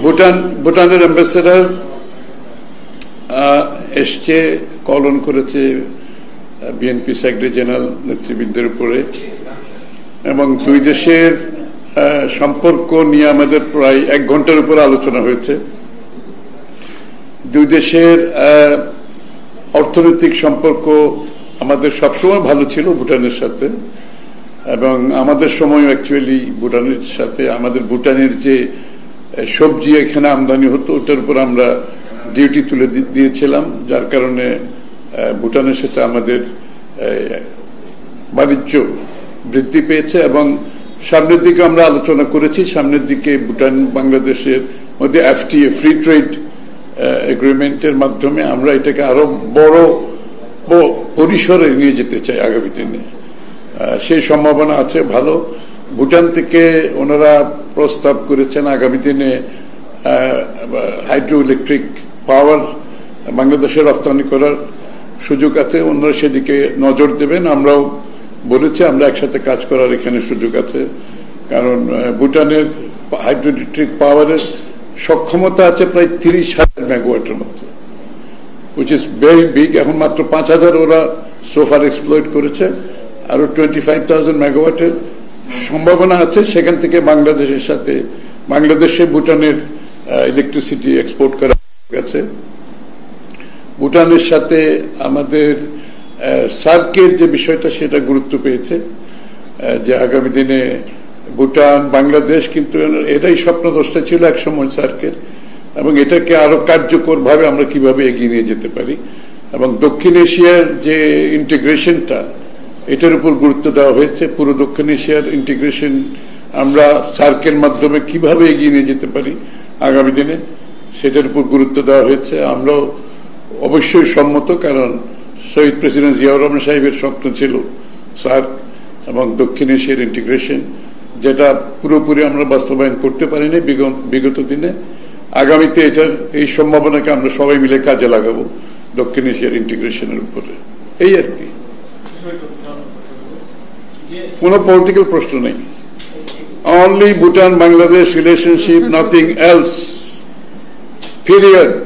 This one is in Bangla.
ভুটানের অ্যাম্বাসেডর এসছে, কলন করেছে বিএনপি সেক্রেটারি জেনারেল নেতৃবৃন্দের উপরে, এবং দুই দেশের সম্পর্ক নিয়ে আমাদের প্রায় 1 ঘন্টার উপর আলোচনা হয়েছে। দুই দেশের অর্থনৈতিক সম্পর্ক আমাদের সবসময় ভালো ছিল ভুটানের সাথে, এবং আমাদের সময় অ্যাকচুয়ালি ভুটানের সাথে আমাদের ভুটানের যে সবজি এখানে আমদানি হতো ওটার উপর আমরা ডিউটি তুলে দিয়েছিলাম, যার কারণে ভুটানের সাথে আমাদের বাণিজ্য বৃদ্ধি পেয়েছে। এবং সামনের দিকে আমরা আলোচনা করেছি, সামনের দিকে ভুটান বাংলাদেশের মধ্যে এফটিএ ফ্রি ট্রেড এগ্রিমেন্টের মাধ্যমে আমরা এটাকে আরো বড় পরিসরে নিয়ে যেতে চাই আগামী দিনে। সেই সম্ভাবনা আছে ভালো। ভুটান থেকে ওনারা প্রস্তাব করেছেন আগামী দিনে হাইড্রো ইলেকট্রিক পাওয়ার বাংলাদেশে রপ্তানি করার সুযোগ আছে, ওনারা সেদিকে নজর দেবেন। আমরাও বলেছি আমরা একসাথে কাজ করার এখানে সুযোগ আছে, কারণ ভুটানের হাইড্রো ইলেকট্রিক পাওয়ারের সক্ষমতা আছে প্রায় 30,000 মেগাওয়াটের মতো, which is very big। এখন মাত্র 5,000 ওরা সোফার এক্সপ্লয়েট করেছে, আরো 25,000 মেগাওয়াটের সম্ভাবনা আছে। সেখান থেকে বাংলাদেশের সাথে বাংলাদেশে ভুটানের ইলেকট্রিসিটি এক্সপোর্ট করা গেছে। ভুটানের সাথে আমাদের সার্কের যে বিষয়টা সেটা গুরুত্ব পেয়েছে, যে আগামী দিনে ভুটান বাংলাদেশ, কিন্তু এটাই স্বপ্নদ্রষ্টা ছিল একসময় সার্কের, এবং এটাকে আরো কার্যকর ভাবে আমরা কিভাবে এগিয়ে নিয়ে যেতে পারি, এবং দক্ষিণ এশিয়ার যে ইন্টিগ্রেশনটা এটার উপর গুরুত্ব দেওয়া হয়েছে। পুরো দক্ষিণ এশিয়ার ইন্টিগ্রেশন আমরা সার্কের মাধ্যমে কিভাবে এগিয়ে নিয়ে যেতে পারি আগামী দিনে সেটার উপর গুরুত্ব দেওয়া হয়েছে। আমরাও অবশ্যই সম্মত, কারণ শহীদ প্রেসিডেন্ট জিয়াউর রহমান সাহেবের স্বপ্ন ছিল সার্ক এবং দক্ষিণ এশিয়ার ইন্টিগ্রেশন, যেটা পুরোপুরি আমরা বাস্তবায়ন করতে পারিনি বিগত দিনে। আগামীতে এটার এই সম্ভাবনাকে আমরা সবাই মিলে কাজে লাগাবো দক্ষিণ এশিয়ার ইন্টিগ্রেশনের উপরে। এই আর কি, কোন পলিটিক্যাল প্রশ্ন নেই। Only Bhutan Bangladesh relationship, nothing else, period.